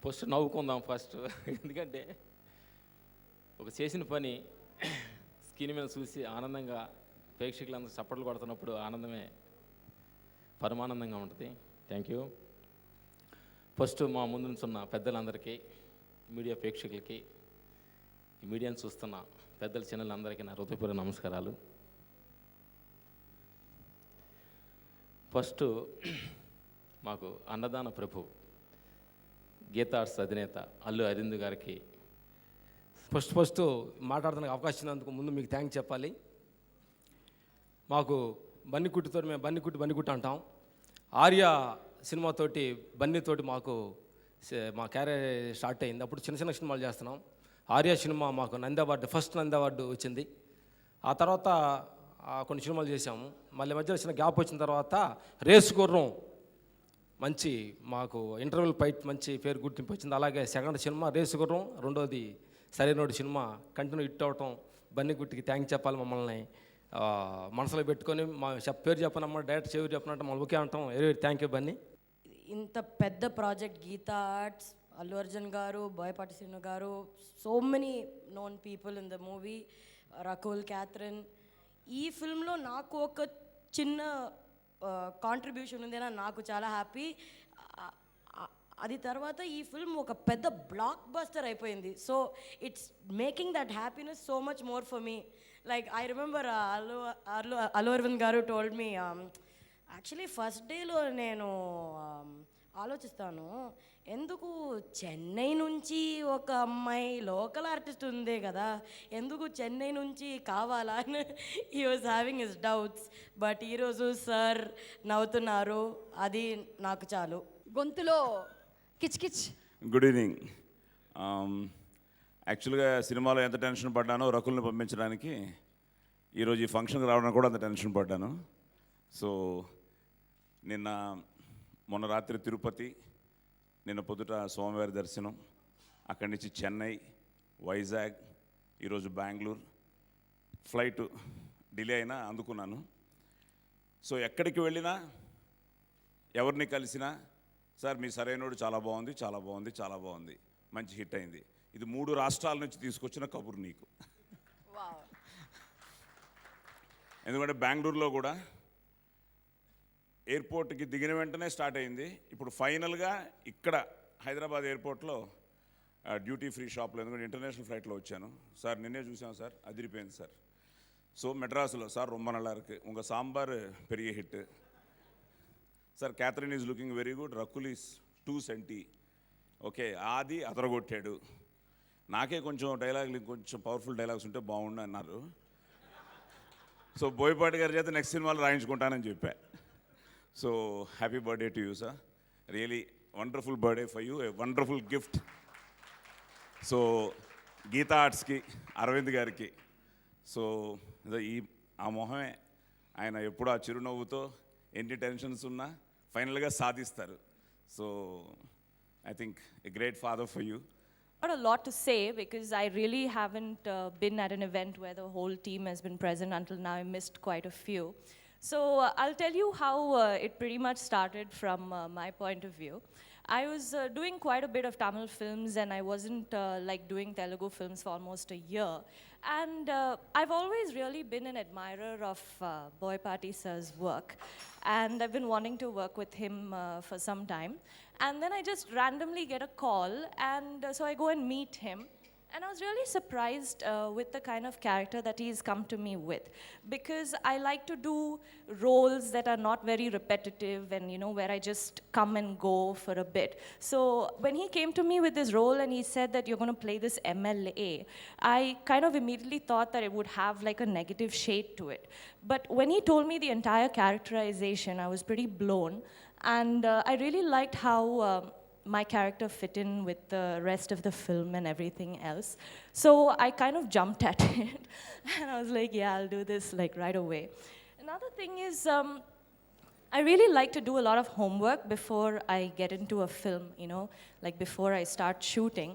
First నవ్వుకుందాం first. ఎందుకంటే ఒక చేసిన పని స్క్రీన్ మీద చూసి ఆనందంగా ప్రేక్షకులందరూ చప్పట్లు కొడుతున్నప్పుడు ఆనందమే పరమానందంగా ఉంటుంది. Thank you. ఫస్ట్ మా ముందు నుంచున్న పెద్దలందరికీ, మీడియా ప్రేక్షకులకి, ఈ మీడియాను చూస్తున్న పెద్దల చిన్నలందరికీ నా హృదయపూర్వక నమస్కారాలు. ఫస్ట్ మాకు అన్నదాన ప్రభు గీతా ఆర్ట్స్ అధినేత అల్లు అరవింద్ గారికి ఫస్ట్ మాట్లాడుతున్న అవకాశం ఇచ్చినందుకు ముందు మీకు థ్యాంక్స్ చెప్పాలి. మాకు బన్నికుట్టితో మేము బన్నికుట్టి అంటాం. ఆర్య సినిమాతోటి బన్నీతోటి మా క్యారియర్ స్టార్ట్ అయింది. అప్పుడు చిన్న చిన్న సినిమాలు చేస్తున్నాం. ఆర్య సినిమా మాకు Nandi award, first Nandi award వచ్చింది. ఆ తర్వాత కొన్ని సినిమాలు చేసాము. మళ్ళీ మధ్యలో చిన్న గ్యాప్ వచ్చిన తర్వాత రేసు గుర్రం మంచి మాకు ఇంటర్వెల్ ఫైట్ మంచి పేరు గుర్తింపు వచ్చింది. అలాగే సెకండ్ సినిమా రేసు గుర్రం, రెండోది సరైనోడి సినిమా కంటిన్యూ హిట్ అవటం. బన్నీగుట్టికి థ్యాంక్స్ చెప్పాలి. మమ్మల్ని మనసులో పెట్టుకొని మా పేరు చెప్పనమ్మా, డైరెక్ట్ చెవి చెప్పనంటే మమ్మల్ని ఓకే అంటాం. Thank you Bunny. ఇంత పెద్ద ప్రాజెక్ట్ గీతా ఆర్ట్స్, అల్లు అర్జున్ గారు, బోయపాటి శ్రీను గారు, so many known people in the movie, Rakul, Catherine. ఈ ఫిల్మ్లో నాకు ఒక చిన్న కాంట్రిబ్యూషన్ ఉంది, నాకు చాలా హ్యాపీ. అది తర్వాత ఈ ఫిల్మ్ ఒక పెద్ద బ్లాక్ బస్టర్ అయిపోయింది. So it's making that happiness so much more for me. Like I remember Allu Aravind గారు టోల్డ్ మీ, యాక్చువల్లీ ఫస్ట్ డేలో నేను ఆలోచిస్తాను, ఎందుకు చెన్నై నుంచి ఒక అమ్మాయి లోకల్ ఆర్టిస్ట్ ఉందే కదా, ఎందుకు చెన్నై నుంచి కావాలా అని he was having his doubts. But ఈరోజు సార్ నవ్వుతున్నారు, అది నాకు చాలు. గొంతులో కిచ్. Good evening. యాక్చువల్గా సినిమాలో ఎంత టెన్షన్ పడ్డానో రకుల్ని పంపించడానికి ఈరోజు ఈ ఫంక్షన్కి రావడానికి కూడా అంత టెన్షన్ పడ్డాను. సో మొన్న రాత్రి తిరుపతి, నిన్న పొద్దుట స్వామివారి దర్శనం, అక్కడి నుంచి చెన్నై, వైజాగ్, ఈరోజు బెంగళూరు. ఫ్లైట్ డిలే అయినా అందుకున్నాను. సో ఎక్కడికి వెళ్ళినా, ఎవరిని కలిసినా, సార్ మీ సరైనోడు చాలా బాగుంది, మంచి హిట్ అయింది. ఇది 3 రాష్ట్రాల నుంచి తీసుకొచ్చిన కబురు నీకు. ఎందుకంటే బెంగళూరులో కూడా ఎయిర్పోర్ట్కి దిగిన వెంటనే స్టార్ట్ అయింది. ఇప్పుడు ఫైనల్గా ఇక్కడ హైదరాబాద్ ఎయిర్పోర్ట్లో డ్యూటీ ఫ్రీ షాప్లో, ఎందుకంటే ఇంటర్నేషనల్ ఫ్లైట్లో వచ్చాను. సార్ నిన్నే చూసాం సార్, అదిరిపోయింది సార్. సో మెడ్రాస్లో సార్ రొమ్మ నల్లా ఇருக்கு, உங்கள் సాంబార్ పెరిగే hit sir. Catherine is looking very good, Rakul is 2 సెంటీ. ఓకే, ఆది అదరగొట్టాడు. నాకే కొంచెం డైలాగులు కొంచెం పవర్ఫుల్ డైలాగ్స్ ఉంటే బాగుండు అన్నారు. సో బోయపాటి గారి చేత నెక్స్ట్ సినిమాలో రాయించుకుంటానని చెప్పా. So happy birthday to you sir, really wonderful birthday for you, a wonderful gift. So Geetha ఆర్ట్స్కి, అరవింద్ గారికి, సో ఆ మొహమే ఆయన ఎప్పుడు ఆ చిరునవ్వుతో ఎన్ని టెన్షన్స్ ఉన్నా ఫైనల్గా సాధిస్తారు. So I think a great father for you. Not a lot to say because I really haven't been at an event where the whole team has been present until now. I missed quite a few. So I'll tell you how it pretty much started from my point of view. I was doing quite a bit of Tamil films and I wasn't like doing Telugu films for almost a year. And I've always really been an admirer of Boyapati sir's work. And I've been wanting to work with him for some time. And then I just randomly get a call and so I go and meet him. And I was really surprised with the kind of character that he's come to me with, because I like to do roles that are not very repetitive and, you know, where I just come and go for a bit. So when he came to me with this role and he said that you're going to play this MLA, I kind of immediately thought that it would have like a negative shade to it. But when he told me the entire characterization, I was pretty blown. And I really liked how my character fit in with the rest of the film and everything else. So I kind of jumped at it and I was like, yeah, I'll do this like right away. Another thing is, I really like to do a lot of homework before I get into a film, you know, like before I start shooting.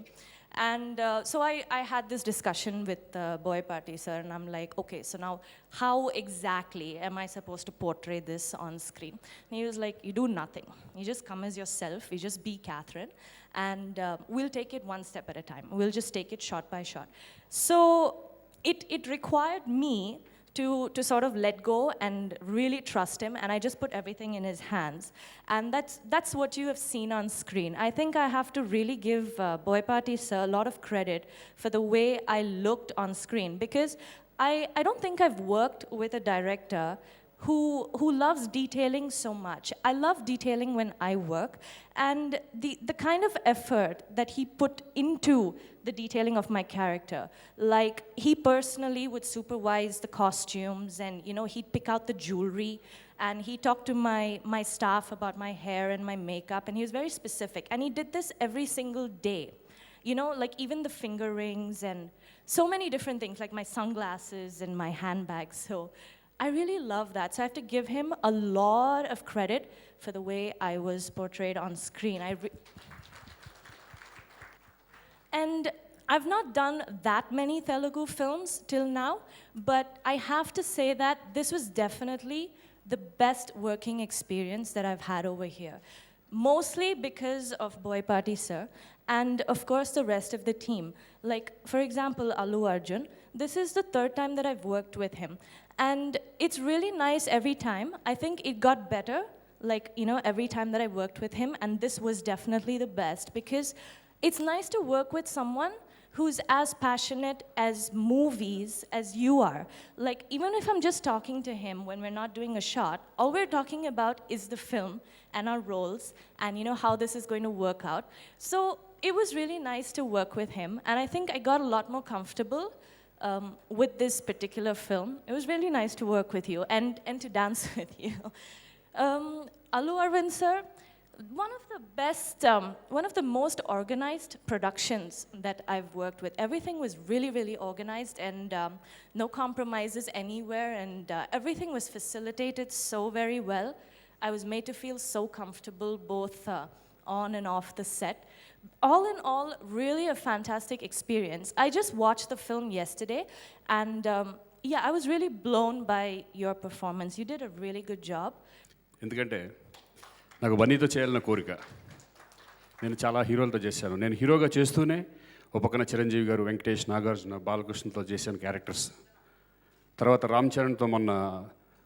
And so I had this discussion with Boy Party sir, and I'm like, okay, so now how exactly am I supposed to portray this on screen? And he was like, you do nothing. You just come as yourself, you just be Catherine, and we'll take it one step at a time. We'll just take it shot by shot. So it required me to sort of let go and really trust him, and I just put everything in his hands. And that's what you have seen on screen. I think I have to really give Boy Party sir a lot of credit for the way I looked on screen, because I don't think I've worked with a director who loves detailing so much. I love detailing when I work, and the kind of effort that he put into the detailing of my character, like he personally would supervise the costumes, and he'd pick out the jewelry, and he talked to my staff about my hair and my makeup, and he was very specific, and he did this every single day. Like even the finger rings and so many different things, like my sunglasses and my handbags. So I really love that. So I have to give him a lot of credit for the way I was portrayed on screen. And I've not done that many Telugu films till now, but I have to say that this was definitely the best working experience that I've had over here. Mostly because of Boy Party sir, and of course the rest of the team. Like, for example, Allu Arjun. This is the third time that I've worked with him. And it's really nice every time. I think it got better, every time that I worked with him, and this was definitely the best, because it's nice to work with someone who's as passionate as movies as you are. Like, even if I'm just talking to him when we're not doing a shot, all we're talking about is the film and our roles and how this is going to work out. So it was really nice to work with him, and I think I got a lot more comfortable with this particular film. It was really nice to work with you and to dance with you. Allu Arvind sir, one of the most organized productions that I've worked with. Everything was really, really organized, and no compromises anywhere, and everything was facilitated so very well. I was made to feel so comfortable both on and off the set. All in all, really a fantastic experience. I just watched the film yesterday, and I was really blown by your performance. You did a really good job. ఎందుకంటే నాకు బన్నీతో చేయాలన్న కోరిక. నేను చాలా హీరోలతో చేశాను. నేను హీరోగా చేస్తూనే ఒక పక్కన చిరంజీవి గారు, వెంకటేష్, నాగార్జున, బాలకృష్ణతో చేశాను క్యారెక్టర్స్. తర్వాత రామ్ చరణ్తో మొన్న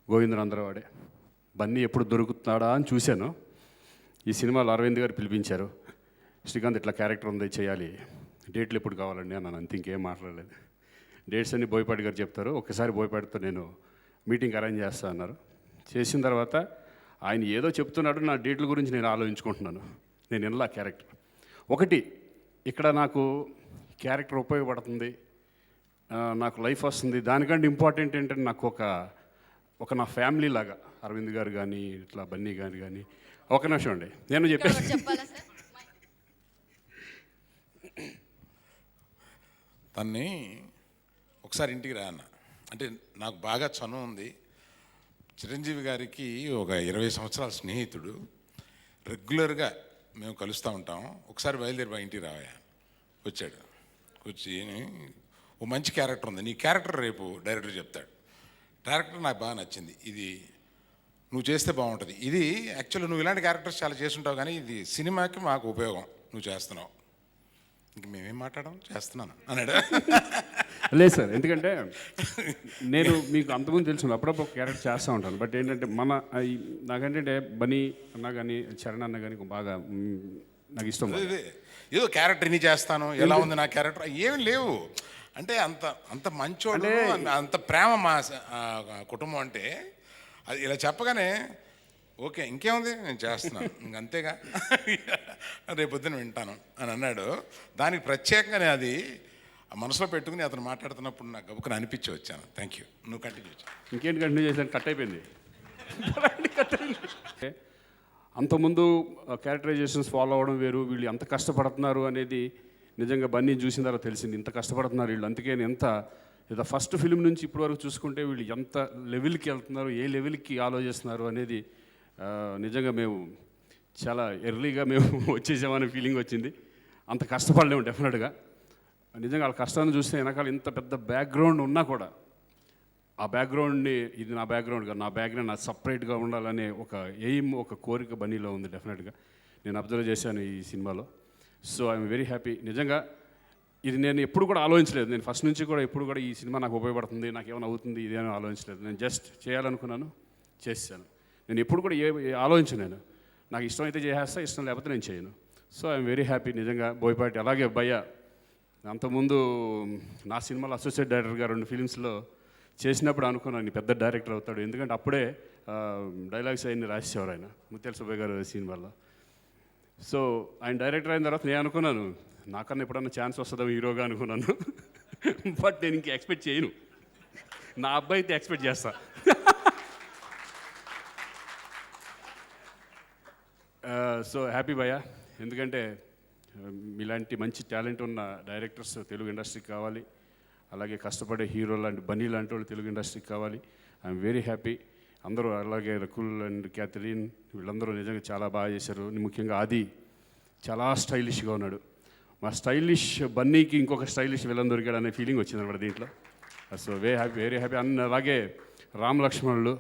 గోవిందరాంధ్రవాడే. బన్నీ ఎప్పుడు దొరుకుతున్నాడా అని చూశాను. ఈ సినిమాలో అరవింద్ గారు పిలిపించారు. శ్రీకాంత్ ఇట్లా క్యారెక్టర్ ఉంది, చేయాలి, డేట్లు ఎప్పుడు కావాలండి అన్నాను. అంతే, ఇంకేం మాట్లాడలేదు. డేట్స్ అన్ని బోయపాటి గారు చెప్తారు. ఒకసారి బోయపాటితో నేను మీటింగ్ అరేంజ్ చేస్తా అన్నారు. చేసిన తర్వాత ఆయన ఏదో చెప్తున్నాడు, నా డేట్ల గురించి నేను ఆలోచించుకుంటున్నాను. నేను వినలా క్యారెక్టర్. ఒకటి, ఇక్కడ నాకు క్యారెక్టర్ ఉపయోగపడుతుంది, నాకు లైఫ్ వస్తుంది. దానికంటే ఇంపార్టెంట్ ఏంటంటే నాకు ఒక నా ఫ్యామిలీ లాగా అరవింద్ గారు కానీ, ఇట్లా బన్నీ గారు కానీ. ఒక నిమిషం అండి, నేను చెప్పేసి చెప్పాలా సార్? తన్ని ఒకసారి ఇంటికి రా అన్న. అంటే నాకు బాగా చనువు ఉంది. చిరంజీవి గారికి ఒక 20 సంవత్సరాల స్నేహితుడు. రెగ్యులర్గా మేము కలుస్తూ ఉంటాం. ఒకసారి బయలుదేరి బా ఇంటికి రావా వచ్చాడు. వచ్చి ఓ మంచి క్యారెక్టర్ ఉంది, నీ క్యారెక్టర్ రేపు డైరెక్టర్ చెప్తాడు. డైరెక్టర్ నాకు బాగా నచ్చింది, ఇది నువ్వు చేస్తే బాగుంటుంది. ఇది యాక్చువల్లీ నువ్వు ఇలాంటి క్యారెక్టర్స్ చాలా చేస్తుంటావు, కానీ ఇది సినిమాకి మాకు ఉపయోగం, నువ్వు చేస్తున్నావు. ఇంక మేమేం మాట్లాడడం, చేస్తున్నాను అన్నాడు. లేదు సార్, ఎందుకంటే నేను మీకు అంతకుముందు తెలుసు, అప్పుడప్పుడు క్యారెక్టర్ చేస్తూ ఉంటాను. బట్ ఏంటంటే నాకంటే బనీ అన్న కానీ, చరణ్ అన్న కానీ బాగా నాకు ఇష్టం. ఏదో క్యారెక్టర్ ఇన్ని చేస్తాను, ఎలా ఉంది నా క్యారెక్టర్, ఏమి లేవు. అంటే అంత మంచోడు, అంత ప్రేమ మా కుటుంబం. అంటే అది ఇలా చెప్పగానే ఓకే ఇంకేముంది నేను చేస్తున్నాను, ఇంకంతేగా, రేపొద్దున వింటాను అని అన్నాడు. దానికి ప్రత్యేకంగా నేను అది మనసులో పెట్టుకుని అతను మాట్లాడుతున్నప్పుడు నాకు గబుకుని అనిపించి వచ్చాను. థ్యాంక్ యూ, నువ్వు కంటిన్యూ చేయి. ఇంకేంటి కంటిన్యూ చేశాను, కట్ అయిపోయింది. అంతకుముందు క్యారెక్టరైజేషన్స్ ఫాలో అవ్వడం వేరు, వీళ్ళు ఎంత కష్టపడుతున్నారు అనేది నిజంగా బన్నీ చూసిన తర్వాత తెలిసింది. ఇంత కష్టపడుతున్నారు వీళ్ళు. అందుకే ఎంత ఫస్ట్ ఫిలిం నుంచి ఇప్పటి వరకు చూసుకుంటే వీళ్ళు ఎంత లెవెల్కి వెళ్తున్నారు, ఏ లెవెల్కి ఆలోచిస్తున్నారు అనేది నిజంగా మేము చాలా ఎర్లీగా మేము వచ్చేసామనే ఫీలింగ్ వచ్చింది. అంత కష్టపడలేము డెఫినెట్గా. నిజంగా వాళ్ళ కష్టాన్ని చూస్తే వెనకాల ఇంత పెద్ద బ్యాక్గ్రౌండ్ ఉన్నా కూడా ఆ బ్యాక్గ్రౌండ్ని ఇది నా బ్యాక్గ్రౌండ్ కాదు, నా బ్యాక్గ్రౌండ్ నా సపరేట్గా ఉండాలనే ఒక ఎయిమ్, ఒక కోరిక బన్నీలో ఉంది డెఫినెట్గా. నేను అబ్జర్వ్ చేశాను ఈ సినిమాలో. So I'm very happy. నిజంగా ఇది నేను ఎప్పుడు కూడా ఆలోచించలేదు. నేను ఫస్ట్ నుంచి కూడా ఎప్పుడు కూడా ఈ సినిమా నాకు ఉపయోగపడుతుంది, నాకు ఏమైనా అవుతుంది ఇదేమో ఆలోచించలేదు. నేను జస్ట్ చేయాలనుకున్నాను, చేశాను. నేను ఎప్పుడు కూడా ఆలోచించను. నేను నాకు ఇష్టం అయితే చేసేస్తా, ఇష్టం లేకపోతే నేను చేయను. సో ఐఎమ్ వెరీ హ్యాపీ నిజంగా. బోయపాటి అలాగే భయ్య అంతకుముందు నా సినిమాలో అసోసియేట్ డైరెక్టర్గా 2 ఫిలిమ్స్లో చేసినప్పుడు అనుకున్నాను పెద్ద డైరెక్టర్ అవుతాడు. ఎందుకంటే అప్పుడే డైలాగ్స్ అవన్నీ రాసేవారు ఆయన, ముత్యాల సుబ్బయ్య గారు సినిమాలో. సో ఆయన డైరెక్టర్ అయిన తర్వాత నేను అనుకున్నాను నాకన్నా ఎప్పుడన్నా ఛాన్స్ వస్తుందో హీరోగా అనుకున్నాను. బట్ నేను ఇంక ఎక్స్పెక్ట్ చేయను. నా అబ్బాయి అయితే ఎక్స్పెక్ట్ చేస్తా. సో హ్యాపీ భయ్య. ఎందుకంటే ఇలాంటి మంచి టాలెంట్ ఉన్న డైరెక్టర్స్ తెలుగు ఇండస్ట్రీకి కావాలి. అలాగే కష్టపడే హీరో లాంటి బన్నీ లాంటి వాళ్ళు తెలుగు ఇండస్ట్రీకి కావాలి. I'm very happy. అందరూ అలాగే రకుల్ అండ్ క్యాథరిన్ వీళ్ళందరూ నిజంగా చాలా బాగా చేశారు. ముఖ్యంగా ఆది చాలా స్టైలిష్గా ఉన్నాడు. మా స్టైలిష్ బన్నీకి ఇంకొక స్టైలిష్ విలన్ దొరికాడు అనే ఫీలింగ్ వచ్చింది అనమాట దీంట్లో. So very happy. అలాగే రామ్ లక్ష్మణులు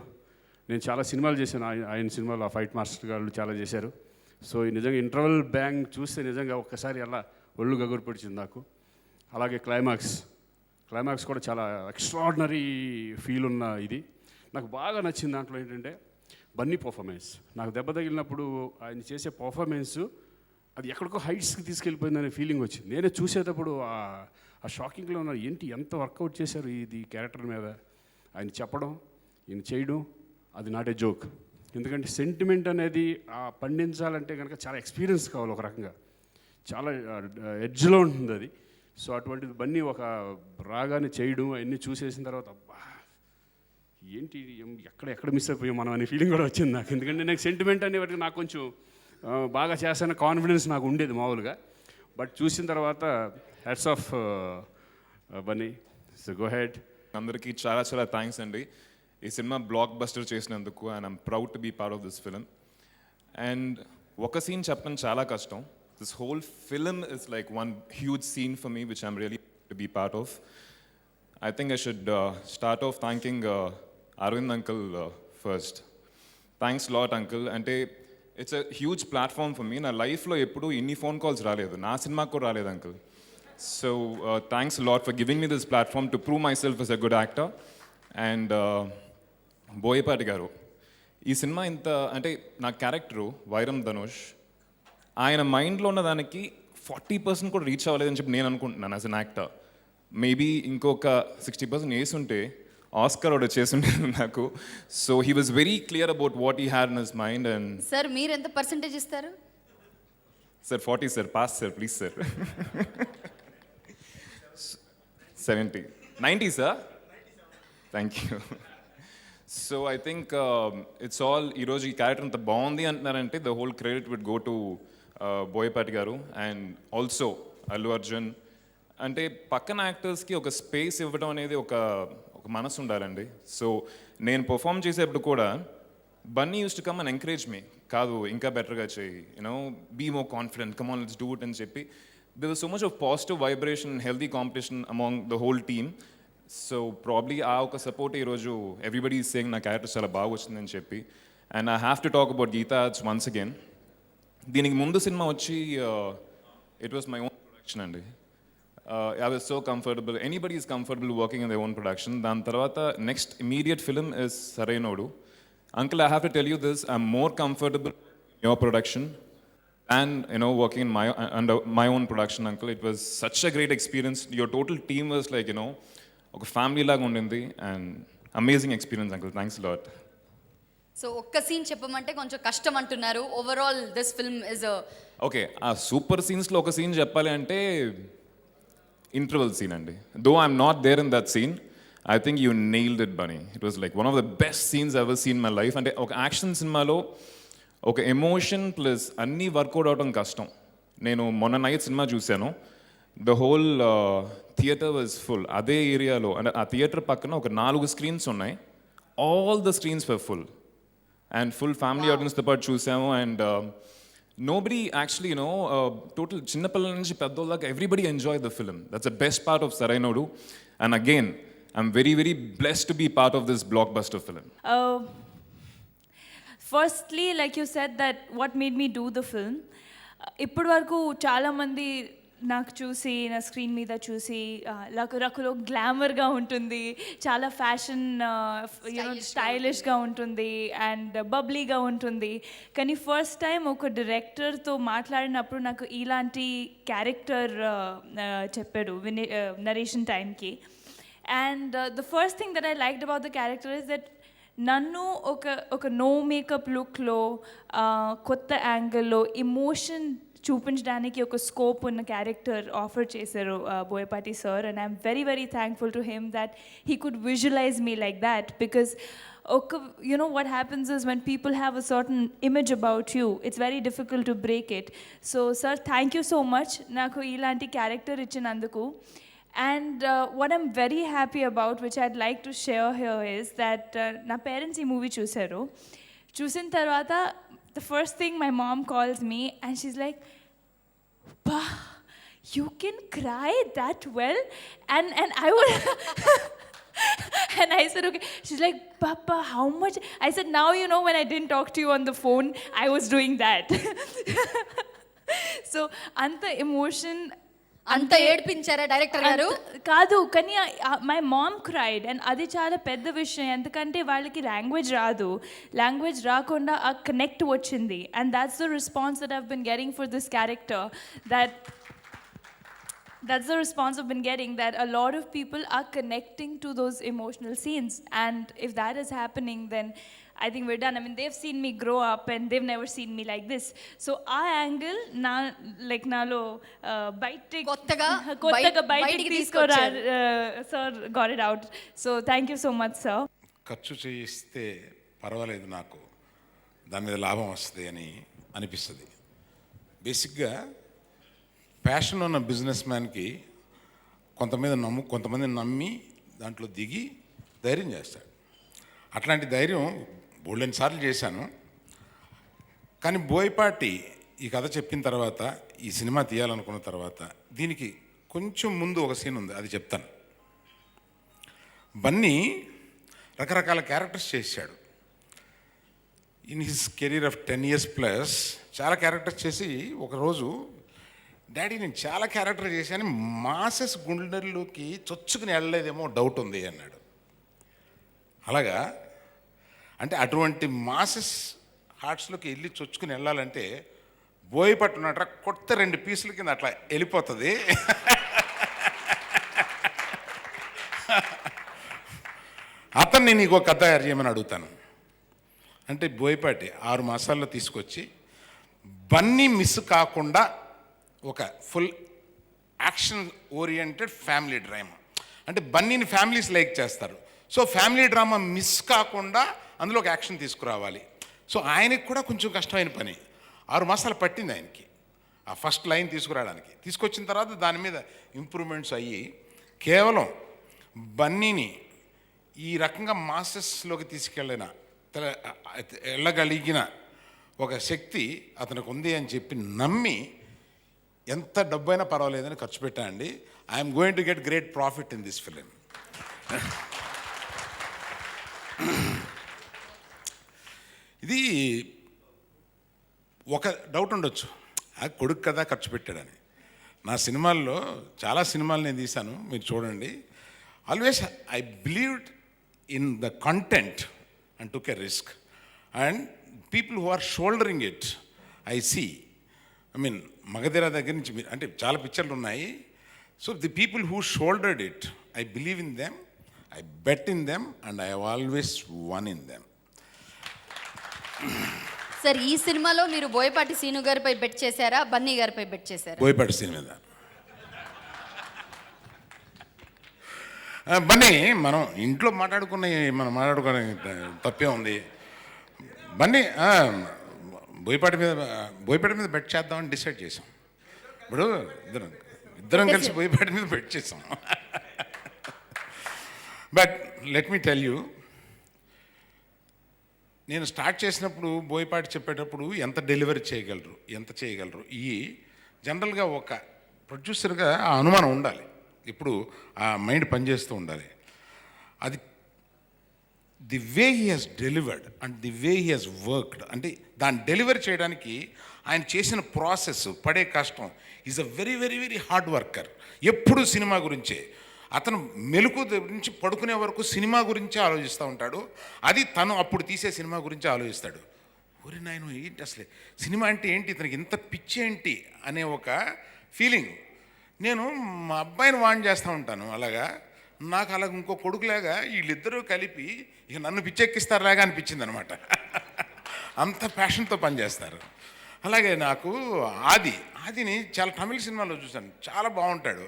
నేను చాలా సినిమాలు చేశాను. ఆయన సినిమాలో ఫైట్ మాస్టర్ గారు చాలా చేశారు. సో నిజంగా ఇంటర్వల్ బ్యాంగ్ చూస్తే నిజంగా ఒక్కసారి అలా ఒళ్ళు గగురు పొడిచింది నాకు. అలాగే క్లైమాక్స్ కూడా చాలా ఎక్స్ట్రాడినరీ ఫీల్ ఉన్న ఇది. నాకు బాగా నచ్చింది దాంట్లో ఏంటంటే బన్నీ పర్ఫార్మెన్స్. నాకు దెబ్బ తగిలినప్పుడు ఆయన చేసే పర్ఫార్మెన్స్ అది ఎక్కడికో హైట్స్కి తీసుకెళ్ళిపోయిందనే ఫీలింగ్ వచ్చింది. నేనే చూసేటప్పుడు ఆ షాకింగ్లో ఉన్న ఏంటి ఎంత వర్కౌట్ చేశారు ఇది క్యారెక్టర్ మీద. ఆయన చెప్పడం, ఈయన చేయడం, అది నాట్ ఏ జోక్. ఎందుకంటే సెంటిమెంట్ అనేది పండించాలంటే కనుక చాలా ఎక్స్పీరియన్స్ కావాలి. ఒక రకంగా చాలా ఎడ్జ్లో ఉంటుంది అది. సో అటువంటిది బన్నీ ఒక రాగాన్ని చేయడం అవన్నీ చూసేసిన తర్వాత అబ్బా ఏంటి ఎక్కడ మిస్ అయిపోయాం మనం అనే ఫీలింగ్ కూడా వచ్చింది నాకు. ఎందుకంటే నాకు సెంటిమెంట్ అనేవాటికి నాకు కొంచెం బాగా చేస్తాన కాన్ఫిడెన్స్ నాకు ఉండేది మామూలుగా. బట్ చూసిన తర్వాత hats off Bunny. So go head. అందరికీ చాలా చాలా థ్యాంక్స్ అండి ఈ సినిమా బ్లాక్ బస్టర్ చేసినందుకు. And I'm proud to be part of this film. And ఒక సీన్ చెప్పడం చాలా కష్టం. This whole film is like one huge scene for me which I'm really to be part of. I think I should start off thanking Arvind uncle first. Thanks a lot uncle. Ante it's a huge platform for me. Na life lo eppudu inni phone calls raaledu. Na cinema ko raaledu uncle. So thanks a lot for giving me this platform to prove myself as a good actor. And Boyapati garu ee cinema inta ante na character Vairam Dhanush ayana mind lo ఉన్న దానికి 40% కూడా reach అవ్వలేదని చెప్పి నేను అనుకుంటున్నాను as an actor. Maybe ఇంకొక 60% వేసుంటే Oscar ఒకటి చేస్తుంటే నాకు. So he was very clear about what he had in his mind. And sir మీరు ఎంత పర్సెంటేజ్ ఇస్తారు? Sir 40 sir. Pass sir please sir. 70 90 sir. Thank you. So I think it's all ఈరోజు ఈ character అంత బాగుంది అంటున్నారంటే the whole credit would go to Boyapati garu and also Allu Arjun. అంటే పక్కన యాక్టర్స్కి ఒక స్పేస్ ఇవ్వడం అనేది ఒక మనసు ఉండాలండి. సో నేను పర్ఫామ్ చేసేప్పుడు కూడా Bunny use to come and encourage me, కాదు ఇంకా బెటర్గా చేయి, you know be more confident, come on let's do it అని చెప్పి. There was so much of positive vibration, healthy competition among the whole team. So probably ఆ ఒక సపోర్ట్ ఈరోజు everybody is saying నా క్యారెక్టర్ చాలా బాగా వచ్చిందని చెప్పి. And I have to talk about Geetha Arts once again. దీనికి ముందు సినిమా వచ్చి it was my own production అండి. I was so comfortable. Anybody is comfortable working in their own production. Dan tarvata next immediate film is Sarainodu. Uncle, I have to tell you this. I'm more comfortable in your production and working in under my own production. Uncle, it was such a great experience. Your total team was like oka family laga undindi and amazing experience. Uncle, thanks a lot. So ఒక్క scene చెప్పమంటే కొంచెం కష్టం అంటున్నారు. Overall this film is okay. ఆ super సీన్స్లో ఒక scene చెప్పాలి అంటే ఇంటర్వెల్ సీన్ అండి. Though I'm not there in that scene, I think you nailed it Bunny. It was like one of the best scenes ever seen my life. అంటే ఒక action సినిమాలో ఒక ఎమోషన్ ప్లస్ అన్నీ వర్కౌట్ అవడం కష్టం. నేను మొన్న నైట్ సినిమా చూశాను, the whole theatre was full. అదే ఏరియాలో అంటే ఆ థియేటర్ పక్కన ఒక 4 స్క్రీన్స్ ఉన్నాయి. All the screens were full and full family ఆడియన్స్తో పాటు చూసాము. అండ్ nobody actually, total చిన్నపిల్లల నుంచి పెద్దోళ్ళ దాకా everybody enjoyed the film. That's the best part of Sarainodu. And again, I'm very, very blessed to be part of this blockbuster film. Firstly, like you said, that what made me do the film, ఇప్పటి వరకు చాలామంది నాకు చూసి నా screen మీద చూసి రకరకాల గ్లామర్గా ఉంటుంది, చాలా ఫ్యాషన్ స్టైలిష్గా ఉంటుంది అండ్ బబ్లీగా ఉంటుంది. కానీ ఫస్ట్ టైం ఒక డైరెక్టర్తో మాట్లాడినప్పుడు నాకు ఇలాంటి క్యారెక్టర్ చెప్పాడు నరేషన్ టైంకి. And the first thing that I liked about the character is that నన్ను ఒక నో మేకప్ లుక్లో కొత్త యాంగిల్లో ఎమోషన్ చూపించడానికి ఒక స్కోప్ ఉన్న క్యారెక్టర్ ఆఫర్ చేశారు Boyapati sir. And I'm very very thankful to him that he could visualize me like that, because what happens is when people have a certain image about you, it's very difficult to break it. So sir, thank you so much నాకు ఇలాంటి character ఇచ్చినందుకు. And what I'm very happy about, which I'd like to share here, is that నా parents ఈ movie చూశారు. చూసిన తర్వాత the first thing my mom calls me and she's like, "Pa, you can cry that well?" And I would and I said, okay. She's like, "Papa, how much?" I said, "Now you know when I didn't talk to you on the phone, I was doing that." So anta emotion అంత ఏడ్పించారా director గారు? కాదు, కానీ my mom cried. And అది చాలా పెద్ద విషయం, ఎందుకంటే వాళ్ళకి లాంగ్వేజ్ రాదు. లాంగ్వేజ్ రాకుండా ఆ కనెక్ట్ వచ్చింది. And that's the response that I've been getting for this character. That's the response I've been getting, that a lot of people are connecting to those emotional scenes. And if that is happening, then I think we're done. I mean, they've seen me grow up and they've never seen me like this. So our angle, nalo కొత్తగా బయటికి తీసుకురా sir got it out. So thank you so much, sir. ఖర్చు చేయిస్తే పర్వాలేదు, నాకు దాని మీద లాభం వస్తుంది అని అనిపిస్తుంది. బేసిక్గా ప్యాషన్ ఉన్న బిజినెస్ మ్యాన్కి కొంతమంది నమ్మి దాంట్లో దిగి ధైర్యం చేస్తాడు. అట్లాంటి ధైర్యం బోల్డెన్ సార్లు చేశాను. కానీ బోయపాటి ఈ కథ చెప్పిన తర్వాత, ఈ సినిమా తీయాలనుకున్న తర్వాత, దీనికి కొంచెం ముందు ఒక సీన్ ఉంది, అది చెప్తాను. బన్నీ రకరకాల క్యారెక్టర్స్ చేశాడు. In his career of 10 years plus చాలా క్యారెక్టర్స్ చేసి ఒకరోజు, డాడీ నేను చాలా క్యారెక్టర్ చేశాను, మాసెస్ గుండెల్లోకి చొచ్చుకుని వెళ్ళలేదేమో డౌట్ ఉంది అన్నాడు. అలాగా అంటే అటువంటి మాసెస్ హార్ట్స్లోకి వెళ్ళి చొచ్చుకుని వెళ్ళాలంటే బోయపాటి ఉన్నట్రా కొత్త 2 పీసుల కింద అట్లా వెళ్ళిపోతుంది. అతన్ని నీకు ఒక కథ తయారు చేయమని అడుగుతాను అంటే బోయపాటి 6 మాసాల్లో తీసుకొచ్చి బన్నీ మిస్ కాకుండా ఒక full action oriented family drama, అంటే బన్నీని ఫ్యామిలీస్ లైక్ చేస్తారు. సో ఫ్యామిలీ డ్రామా మిస్ కాకుండా అందులో ఒక యాక్షన్ తీసుకురావాలి. సో ఆయనకి కూడా కొంచెం కష్టమైన పని, 6 మాసాలు పట్టింది ఆయనకి ఆ ఫస్ట్ లైన్ తీసుకురావడానికి. తీసుకొచ్చిన తర్వాత దాని మీద ఇంప్రూవ్మెంట్స్ అయ్యి కేవలం బన్నీని ఈ రకంగా మాసెస్లోకి వెళ్ళగలిగిన ఒక శక్తి అతనికి ఉంది అని చెప్పి నమ్మి ఎంత డబ్బైనా పర్వాలేదని ఖర్చు పెట్టా అండి. I'm going to get great profit in this film. ఇది ఒక డౌట్ ఉండొచ్చు, ఆ కొడుకు కదా ఖర్చు పెట్టాడని. నా సినిమాల్లో చాలా సినిమాలు నేను తీశాను, మీరు చూడండి. Always I believed in the content and took a risk. And people who are shouldering it I see. I mean Magadheera దగ్గర నుంచి అంటే చాలా పిక్చర్లు ఉన్నాయి. So the people who shouldered it, I believe in them, I bet in them and I have always won in them. Sir, ఈ సినిమాలో మీరు Boyapati scene గారిపై బెట్ చేశారా, బన్నీ గారిపై బెట్ చేశారా? బోయపాటి సీను మీద. బన్నీ మనం ఇంట్లో మనం మాట్లాడుకునే తప్పే ఉంది. బన్నీ బోయపాటి మీద బెట్ చేద్దామని డిసైడ్ చేసాం. ఇప్పుడు ఇద్దరం కలిసి బోయపాటి మీద బెట్ చేసాం. But let me tell you, నేను స్టార్ట్ చేసినప్పుడు బోయపాటి చెప్పేటప్పుడు ఎంత డెలివరీ చేయగలరు, ఎంత చేయగలరు, ఈ జనరల్గా ఒక ప్రొడ్యూసర్గా ఆ అనుమానం ఉండాలి, ఇప్పుడు ఆ మైండ్ పనిచేస్తూ ఉండాలి. అది the way he has delivered and the way he has worked, అంటే దాన్ని డెలివర్ చేయడానికి ఆయన చేసిన ప్రాసెస్, పడే కష్టం, is a very very very hard worker. ఎప్పుడు సినిమా గురించే, అతను మెలకు నుంచి పడుకునే వరకు సినిమా గురించే ఆలోచిస్తూ ఉంటాడు. అది తను అప్పుడు తీసే సినిమా గురించే ఆలోచిస్తాడు. ఒరే నాయన ఏంటి అసలే సినిమా అంటే ఏంటి, ఇతనికి ఇంత పిచ్చి ఏంటి అనే ఒక ఫీలింగ్. నేను మా అబ్బాయిని వాన్ చేస్తూ ఉంటాను అలాగా, నాకు అలాగ ఇంకో కొడుకులాగా వీళ్ళిద్దరూ కలిపి ఇక నన్ను పిచ్చెక్కిస్తారులాగా అనిపించింది అనమాట. అంత ప్యాషన్తో పనిచేస్తారు. అలాగే నాకు ఆదిని చాలా తమిళ సినిమాలో చూశాను, చాలా బాగుంటాడు.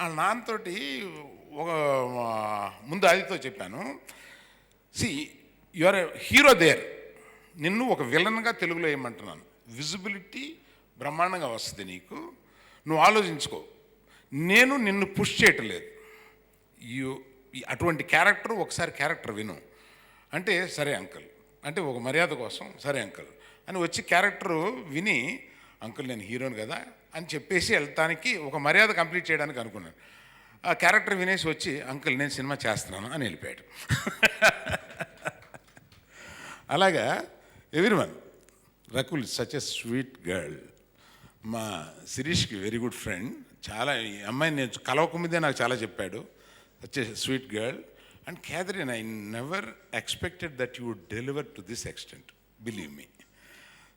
ఆ నాన్నతోటి ఒక ముందు ఆదితో చెప్పాను, see you are a hero there, నిన్ను ఒక విలన్గా తెలుగులో ఏమంటున్నాను, విజిబిలిటీ బ్రహ్మాండంగా వస్తుంది నీకు, నువ్వు ఆలోచించుకో, నేను నిన్ను పుష్ చేయటం లేదు, అటువంటి క్యారెక్టర్ ఒకసారి క్యారెక్టర్ విను అంటే సరే అంకుల్, అంటే ఒక మర్యాద కోసం సరే అంకుల్ అని వచ్చి క్యారెక్టర్ విని, అంకుల్ నేను హీరోని కదా అని చెప్పేసి వెళ్తానికి ఒక మర్యాద కంప్లీట్ చేయడానికి అనుకున్నాను. ఆ క్యారెక్టర్ వినేసి వచ్చి అంకుల్ నేను సినిమా చేస్తున్నాను అని వెళ్ళిపోయాడు. అలాగా everyone, Rakul such a sweet girl, మా శిరీష్కి వెరీ గుడ్ ఫ్రెండ్, చాలా ఈ అమ్మాయిని నేను కలవకముందే నాకు చాలా చెప్పాడు, such a sweet girl. And Catherine, I never expected that you would deliver to this extent, believe me.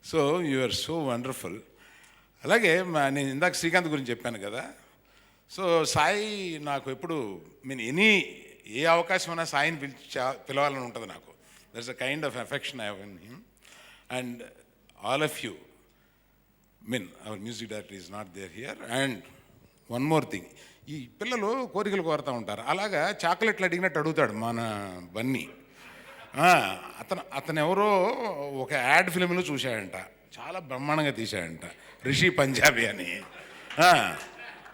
So you are so wonderful. అలాగే నేను ఇందాక శ్రీకాంత్ గురించి చెప్పాను కదా, సో సాయి నాకు ఎప్పుడు ఏ అవకాశం ఉన్నా సాయిని పిలవాలని ఉంటుంది నాకు. There is a kind of affection I have in him. And all of you, our music director is not there here. And one more thing, ఈ పిల్లలు కోరికలు కోరుతూ ఉంటారు, అలాగా చాక్లెట్లు అడిగినట్టు అడుగుతాడు మన బన్నీ. అతను ఎవరో ఒక యాడ్ ఫిల్మ్లో చూశాడంట, చాలా బ్రహ్మాండంగా తీశాడంట, రిషి పంజాబీ అని.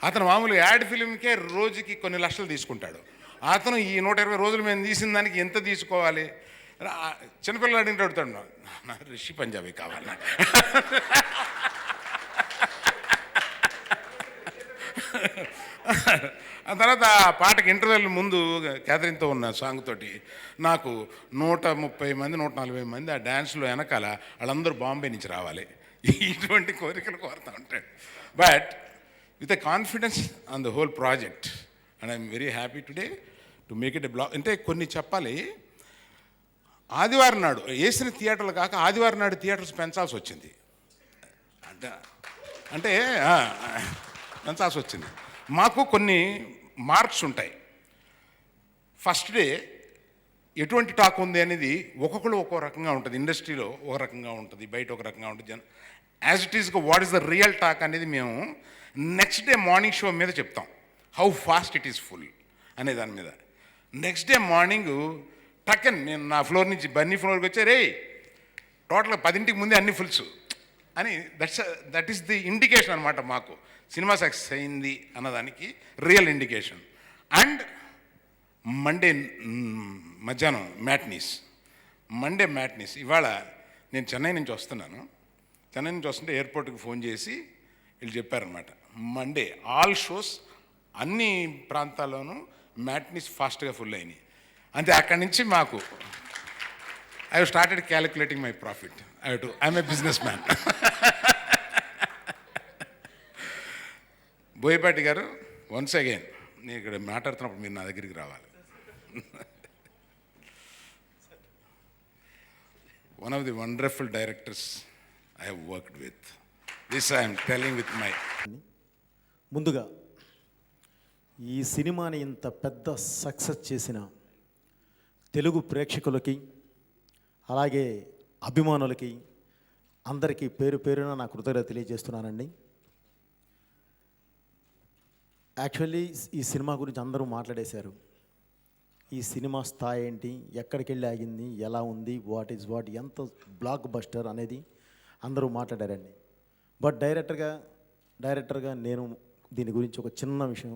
అతను మామూలుగా యాడ్ ఫిల్మ్కే రోజుకి కొన్ని లక్షలు తీసుకుంటాడు. అతను ఈ 120 రోజులు మేము తీసిన దానికి ఎంత తీసుకోవాలి, చిన్నపిల్లలు అడిగినట్టు అడుగుతాడు, నా రిషి పంజాబీ కావాలి. ఆ తర్వాత ఆ పాటకి ఇంటర్వెల్ ముందు క్యాథరిన్తో ఉన్న సాంగ్ తోటి నాకు 130 మంది 140 మంది ఆ డ్యాన్స్లో వెనకాల వాళ్ళందరూ బాంబే నుంచి రావాలి, ఇటువంటి కోరికలు కోరుతూ ఉంటాడు. But with a confidence on the whole project and I'm very happy today to make it a blog. అంటే కొన్ని చెప్పాలి, ఆదివారం నాడు వేసిన థియేటర్లు కాక ఆదివారం నాడు థియేటర్స్ పెంచాల్సి వచ్చింది, అంటే పెంచాల్సి వచ్చింది. మాకు కొన్ని మార్క్స్ ఉంటాయి. ఫస్ట్ డే ఎటువంటి టాక్ ఉంది అనేది ఒక్కొక్కరు ఒక్కో రకంగా ఉంటుంది, ఇండస్ట్రీలో ఒక రకంగా ఉంటుంది, బయట ఒక రకంగా ఉంటుంది. యాజ్ ఇట్ ఈస్గా what is the real talk అనేది మేము నెక్స్ట్ డే మార్నింగ్ షో మీద చెప్తాం, how fast it is full అనే దాని మీద. నెక్స్ట్ డే మార్నింగ్ టక్కన్ నేను నా ఫ్లోర్ నుంచి బన్నీ ఫ్లోర్కి వచ్చే, రే టోటల్గా 10ంటికి ముందే అన్ని ఫుల్స్ అని, దట్ ఈస్ ది ఇండికేషన్ అనమాట మాకు సినిమా సక్సెస్ అయింది అన్నదానికి రియల్ ఇండికేషన్. అండ్ మండే మధ్యాహ్నం మండే మ్యాట్నీస్. ఇవాళ నేను చెన్నై నుంచి వస్తుంటే ఎయిర్పోర్ట్కి ఫోన్ చేసి వీళ్ళు చెప్పారనమాట, మండే ఆల్ షోస్ అన్ని ప్రాంతాల్లోనూ మ్యాట్నీస్ ఫాస్ట్గా ఫుల్ అయినాయి. అంతే, అక్కడి నుంచి మాకు I have started calculating my profit. I'm a business man. Boyapati గారు, వన్స్ అగైన్ నేను ఇక్కడ మాట్లాడుతున్నప్పుడు మీరు నా దగ్గరికి రావాలి. One of the wonderful directors I have worked with. This I'm telling with my. ముందుగా ఈ సినిమాని ఇంత పెద్ద సక్సెస్ చేసిన తెలుగు ప్రేక్షకులకి అలాగే అభిమానులకి అందరికీ పేరు పేరున నా కృతజ్ఞత తెలియజేస్తున్నానండి. యాక్చువల్లీ ఈ సినిమా గురించి అందరూ మాట్లాడేశారు. ఈ సినిమా స్థాయి ఏంటి, ఎక్కడికి వెళ్ళి ఆగింది, ఎలా ఉంది, వాట్ ఈజ్ వాట్, ఎంత బ్లాక్ బస్టర్ అనేది అందరూ మాట్లాడారండి. బట్ డైరెక్టర్గా నేను దీని గురించి ఒక చిన్న విషయం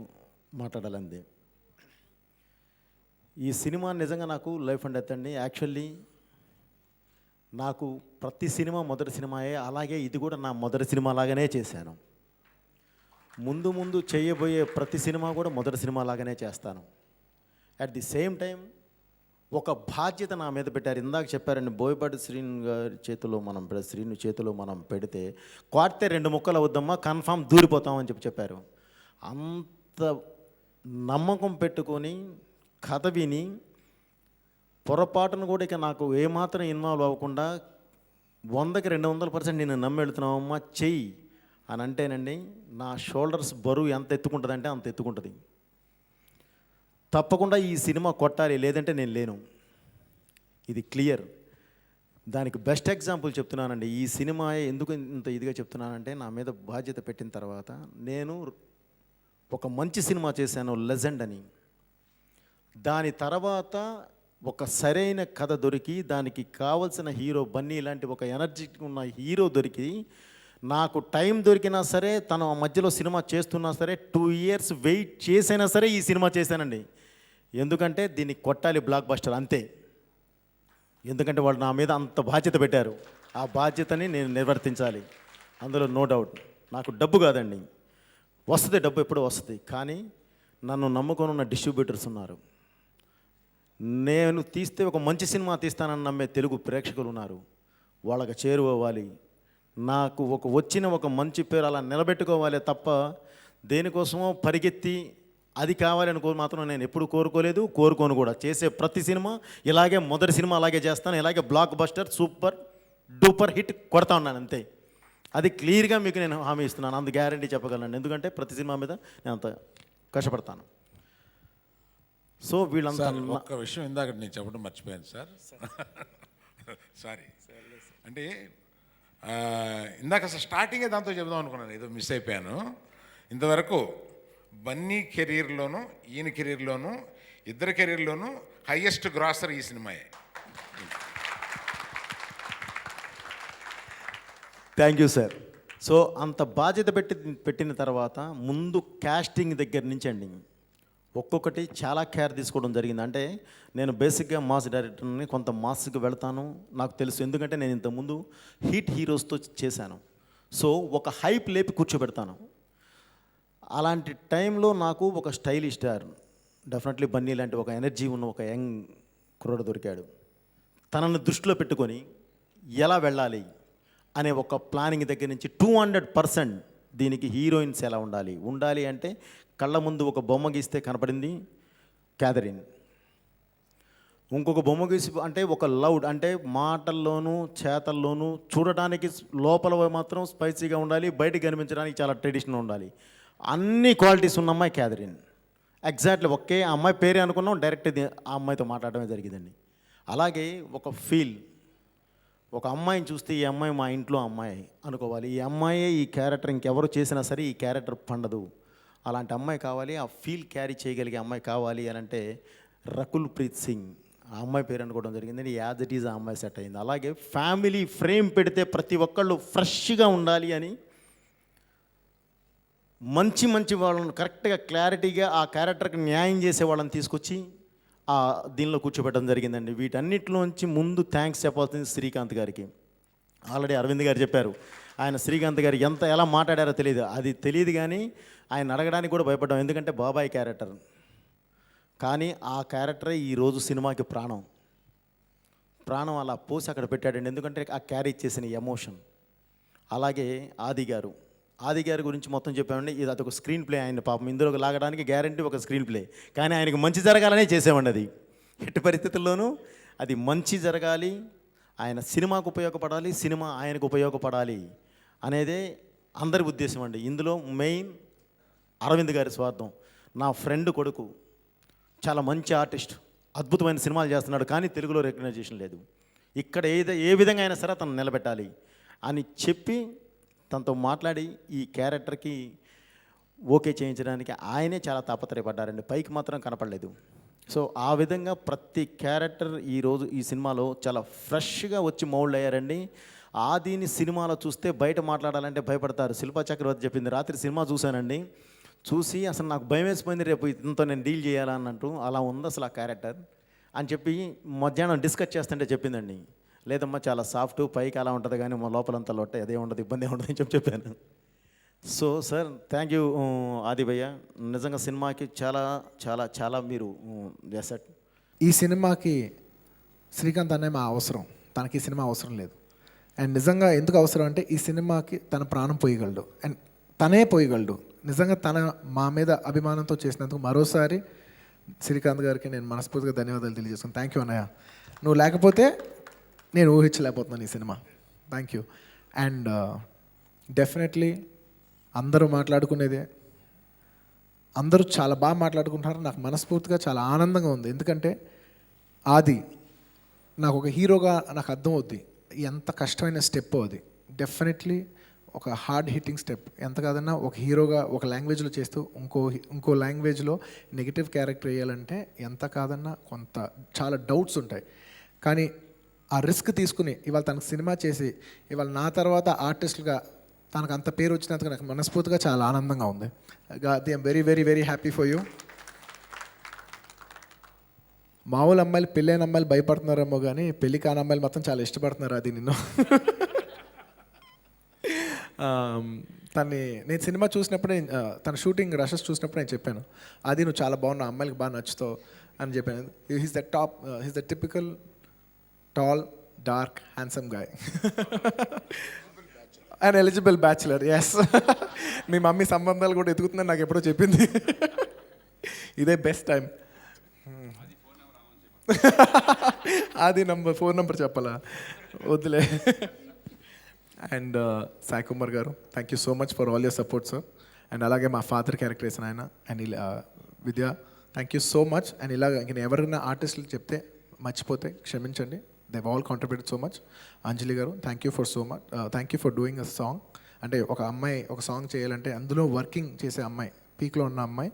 మాట్లాడాలండి. ఈ సినిమా నిజంగా నాకు లైఫ్ అండ్ డెత్ అండి. యాక్చువల్లీ నాకు ప్రతి సినిమా మొదటి సినిమాయే, అలాగే ఇది కూడా నా మొదటి సినిమా లాగానే చేశాను. ముందు ముందు చేయబోయే ప్రతి సినిమా కూడా మొదటి సినిమా లాగానే చేస్తాను. అట్ ది సేమ్ టైం ఒక బాధ్యత నా మీద పెట్టారు. ఇందాక చెప్పారండి, బోయపాటి శ్రీను గారి చేతిలో శ్రీను చేతిలో మనం పెడితే కొడితే 2 ముక్కలు అవుద్దమ్మా, కన్ఫామ్ దూరిపోతామని చెప్పారు. అంత నమ్మకం పెట్టుకొని కథ విని పొరపాటును కూడా ఇక నాకు ఏమాత్రం ఇన్వాల్వ్ అవ్వకుండా 100కి 200% నేను నమ్మెళ్తున్నామమ్మా చెయ్యి అని అంటేనండి, నా షోల్డర్స్ బరువు ఎంత ఎత్తుకుంటుందంటే అంత ఎత్తుకుంటుంది. తప్పకుండా ఈ సినిమా కొట్టాలి, లేదంటే నేను లేను. ఇది క్లియర్. దానికి బెస్ట్ ఎగ్జాంపుల్ చెప్తున్నానండి. ఈ సినిమా ఎందుకు ఇంత ఇదిగా చెప్తున్నానంటే, నా మీద బాధ్యత పెట్టిన తర్వాత నేను ఒక మంచి సినిమా చేశాను, లెజెండ్ అని. దాని తర్వాత ఒక సరైన కథ దొరికి, దానికి కావలసిన హీరో బన్నీ లాంటి ఒక ఎనర్జీ ఉన్న హీరో దొరికి, నాకు టైం దొరికినా సరే, తను ఆ మధ్యలో సినిమా చేస్తున్నా సరే 2 ఇయర్స్ వెయిట్ చేసైనా సరే ఈ సినిమా చేశానండి. ఎందుకంటే దీన్ని కొట్టాలి, బ్లాక్ బస్టర్ అంతే. ఎందుకంటే వాళ్ళు నా మీద అంత బాధ్యత పెట్టారు, ఆ బాధ్యతని నేను నిర్వర్తించాలి, అందులో నో డౌట్. నాకు డబ్బు కాదండి, వస్తుంది డబ్బు, ఎప్పుడో వస్తుంది. కానీ నన్ను నమ్ముకొని ఉన్న డిస్ట్రిబ్యూటర్స్ ఉన్నారు. నేను తీస్తే ఒక మంచి సినిమా తీస్తానని నమ్మే తెలుగు ప్రేక్షకులు ఉన్నారు. వాళ్ళకి చేరువవ్వాలి, నాకు వచ్చిన ఒక మంచి పేరు అలా నిలబెట్టుకోవాలి తప్ప దేనికోసమో పరిగెత్తి అది కావాలని మాత్రం నేను ఎప్పుడు కోరుకోలేదు, కోరుకోను కూడా. చేసే ప్రతి సినిమా ఇలాగే, మొదటి సినిమా అలాగే చేస్తాను, ఇలాగే block buster super duper hit కొడతా ఉన్నాను అంతే. అది క్లియర్గా మీకు నేను హామీ ఇస్తున్నాను, అంత గ్యారంటీ చెప్పగలను. ఎందుకంటే ప్రతి సినిమా మీద నేను అంత కష్టపడతాను. సో వీళ్ళంతా ఒక్క విషయం ఇందాక నేను చెప్పడం మర్చిపోయాను సార్. సారీ. అంటే ఇందాక అసలు స్టార్టింగే దాంతో చెబుదాం అనుకున్నాను, ఏదో మిస్ అయిపోయాను. ఇంతవరకు బన్నీ కెరీర్లోను, ఈయన కెరీర్లోను, ఇద్దరు కెరీర్లోను హైయెస్ట్ గ్రాసర్ ఈ సినిమాయే. Thank you sir. సో అంత బాధ్యత పెట్టిన తర్వాత ముందు కాస్టింగ్ దగ్గర నుంచి అండి ఒక్కొక్కటి చాలా కేర్ తీసుకోవడం జరిగింది. అంటే నేను బేసిక్గా మాస్ డైరెక్టర్ని, కొంత మాస్కి వెళ్తాను, నాకు తెలుసు. ఎందుకంటే నేను ఇంతకుముందు హీట్ హీరోస్తో చేశాను. సో ఒక హైప్ లేపి కూర్చోబెడతాను. అలాంటి టైంలో నాకు ఒక స్టైలిష్ స్టార్, డెఫినెట్లీ బన్నీ లాంటి ఒక ఎనర్జీ ఉన్న ఒక యంగ్ కుర్రాడు దొరికాడు. తనను దృష్టిలో పెట్టుకొని ఎలా వెళ్ళాలి అనే ఒక ప్లానింగ్ దగ్గర నుంచి 200% దీనికి హీరోయిన్స్ ఎలా ఉండాలి అంటే కళ్ళ ముందు ఒక బొమ్మ గీస్తే కనపడింది క్యాథరిన్. ఇంకొక బొమ్మ గీసి అంటే ఒక లౌడ్, అంటే మాటల్లోనూ చేతల్లోనూ చూడటానికి లోపల మాత్రం స్పైసీగా ఉండాలి, బయటికి కనిపించడానికి చాలా ట్రెడిషనల్ ఉండాలి. అన్ని క్వాలిటీస్ ఉన్న అమ్మాయి క్యాథరిన్. ఎగ్జాక్ట్లీ ఒకే అమ్మాయి పేరే అనుకున్నాం, డైరెక్ట్ ఆ అమ్మాయితో మాట్లాడటమే జరిగిందండి. అలాగే ఒక ఫీల్, ఒక అమ్మాయిని చూస్తే ఈ అమ్మాయి మా ఇంట్లో అమ్మాయి అనుకోవాలి, ఈ అమ్మాయే ఈ క్యారెక్టర్ ఇంకెవరు చేసినా సరే ఈ క్యారెక్టర్ పండదు, అలాంటి అమ్మాయి కావాలి, ఆ ఫీల్ క్యారీ చేయగలిగే అమ్మాయి కావాలి అని అంటే రకుల్ ప్రీత్ సింగ్ ఆ అమ్మాయి పేరు అనుకోవడం జరిగింది. యాజ్ ఇట్ ఈజ్ ఆ అమ్మాయి సెట్ అయింది. అలాగే ఫ్యామిలీ ఫ్రేమ్ పెడితే ప్రతి ఒక్కళ్ళు ఫ్రెష్గా ఉండాలి అని మంచి వాళ్ళని కరెక్ట్గా క్లారిటీగా ఆ క్యారెక్టర్కి న్యాయం చేసే వాళ్ళని తీసుకొచ్చి దీనిలో కూర్చోబెట్టడం జరిగిందండి. వీటన్నిటిలోంచి ముందు థ్యాంక్స్ చెప్పాల్సింది శ్రీకాంత్ గారికి. ఆల్రెడీ అరవింద్ గారు చెప్పారు, ఆయన శ్రీకాంత్ గారు ఎలా మాట్లాడారో తెలియదు కానీ ఆయన అడగడానికి కూడా భయపడ్డాం. ఎందుకంటే బాబాయ్ క్యారెక్టర్, కానీ ఆ క్యారెక్టరే ఈరోజు సినిమాకి ప్రాణం అలా పోసి అక్కడ పెట్టాడండి. ఎందుకంటే ఆ క్యారీ చేసిన ఎమోషన్. అలాగే ఆది గారి గురించి మొత్తం చెప్పామండి. ఇది అదొక స్క్రీన్ ప్లే. ఆయన పాపం ఇందులోకి లాగడానికి గ్యారంటీ ఒక స్క్రీన్ ప్లే, కానీ ఆయనకు మంచి జరగాలనే చేసామండి. అది ఎట్టి పరిస్థితుల్లోనూ అది మంచి జరగాలి, ఆయన సినిమాకు ఉపయోగపడాలి, సినిమా ఆయనకు ఉపయోగపడాలి అనేదే అందరి ఉద్దేశం అండి. ఇందులో మెయిన్ అరవింద్ గారి స్వార్థం. నా ఫ్రెండ్ కొడుకు చాలా మంచి ఆర్టిస్ట్, అద్భుతమైన సినిమాలు చేస్తున్నాడు, కానీ తెలుగులో రికగ్నైజేషన్ లేదు. ఇక్కడ ఏ విధంగా అయినా సరే తను నిలబెట్టాలి అని చెప్పి తనతో మాట్లాడి ఈ క్యారెక్టర్కి ఓకే చేయించడానికి ఆయనే చాలా తాపత్రయపడ్డారండి. పైకి మాత్రం కనపడలేదు. సో ఆ విధంగా ప్రతి క్యారెక్టర్ ఈరోజు ఈ సినిమాలో చాలా ఫ్రెష్గా వచ్చి మౌల్డ్ అయ్యారండి. ఆదిని సినిమాలో చూస్తే బయట మాట్లాడాలంటే భయపడతారు. శిల్పా చక్రవర్తి చెప్పింది, రాత్రి సినిమా చూశానండి, చూసి అసలు నాకు భయం వేసిపోయింది, రేపు ఇతనితో నేను డీల్ చేయాలన్నట్టు అలా ఉంది అసలు ఆ క్యారెక్టర్ అని చెప్పి మధ్యాహ్నం డిస్కస్ చేస్తుంటే చెప్పిందండి. లేదమ్మా చాలా సాఫ్ట్ పైకి అలా ఉంటుంది కానీ మా లోపలంతా లొట్ట అదే ఉండదు, ఇబ్బంది ఉండదు అని చెప్పాను. సో సార్ థ్యాంక్ యూ ఆది భయ్య, నిజంగా సినిమాకి చాలా చాలా చాలా మీరు ఎసెట్. ఈ సినిమాకి శ్రీకాంత్ అనే మా అవసరం, తనకి ఈ సినిమా అవసరం లేదు. అండ్ నిజంగా ఎందుకు అవసరం అంటే ఈ సినిమాకి తన ప్రాణం పోయగలడు అండ్ తనే పోయగలడు. నిజంగా తన మా మీద అభిమానంతో చేసినందుకు మరోసారి శ్రీకాంత్ గారికి నేను మనస్ఫూర్తిగా ధన్యవాదాలు తెలియజేస్తాను. థ్యాంక్ యూ అన్నయ్య, నువ్వు లేకపోతే నేను ఊహించలేకపోతున్నాను ఈ cinema. Thank you. And definitely అందరూ మాట్లాడుకునేదే, అందరూ చాలా బాగా మాట్లాడుకుంటున్నారు. నాకు మనస్ఫూర్తిగా చాలా ఆనందంగా ఉంది. ఎందుకంటే ఆది నాకు ఒక హీరోగా నాకు అర్థమవుద్ది ఎంత కష్టమైన స్టెప్ అది. డెఫినెట్లీ ఒక హార్డ్ హిట్టింగ్ స్టెప్. ఎంత కాదన్నా ఒక హీరోగా ఒక లాంగ్వేజ్లో చేస్తూ ఇంకో లాంగ్వేజ్లో నెగిటివ్ క్యారెక్టర్ వేయాలంటే ఎంత కాదన్నా కొంత చాలా డౌట్స్ ఉంటాయి. కానీ ఆ రిస్క్ తీసుకుని ఇవాళ తనకు సినిమా చేసి ఇవాళ నా తర్వాత ఆర్టిస్ట్గా తనకు అంత పేరు వచ్చినందుకు నాకు మనస్ఫూర్తిగా చాలా ఆనందంగా ఉంది. I'm very very very happy for you. మామూలు అమ్మాయిలు పెళ్ళైన అమ్మాయిలు భయపడుతున్నారేమో కానీ పెళ్లి కాని అమ్మాయిలు మొత్తం చాలా ఇష్టపడుతున్నారు అది నిన్ను. నేను సినిమా చూసినప్పుడు తన షూటింగ్ రషెస్ చూసినప్పుడు నేను చెప్పాను, అది నువ్వు చాలా బాగున్నావు, అమ్మాయిలకు బాగా నచ్చుతావు అని చెప్పాను. He's the typical tall dark handsome guy and eligible bachelor. Yes, మీ మమ్మీ సంబంధాలు కూడా ఎదుగుతుందని నాకు ఎప్పుడో చెప్పింది. ఇదే బెస్ట్ టైం. అది ఫోన్ నెంబర్ చెప్పాలా, వద్దులే. అండ్ సాయి కుమార్ గారు, thank you so much for all your support sir. And అలాగే మా ఫాదర్ క్యారెక్టర్ వేసిన ఆయన and Vidya, thank you so much. And ఇలాగ ఇంక ఎవరైనా ఆర్టిస్టులు చెప్తే మర్చిపోతే క్షమించండి. They all contributed so much. అంజలి గారు, thank you for doing a song. అంటే ఒక అమ్మాయి ఒక సాంగ్ చేయాలంటే అందులో వర్కింగ్ చేసే అమ్మాయి, పీక్లో ఉన్న అమ్మాయి,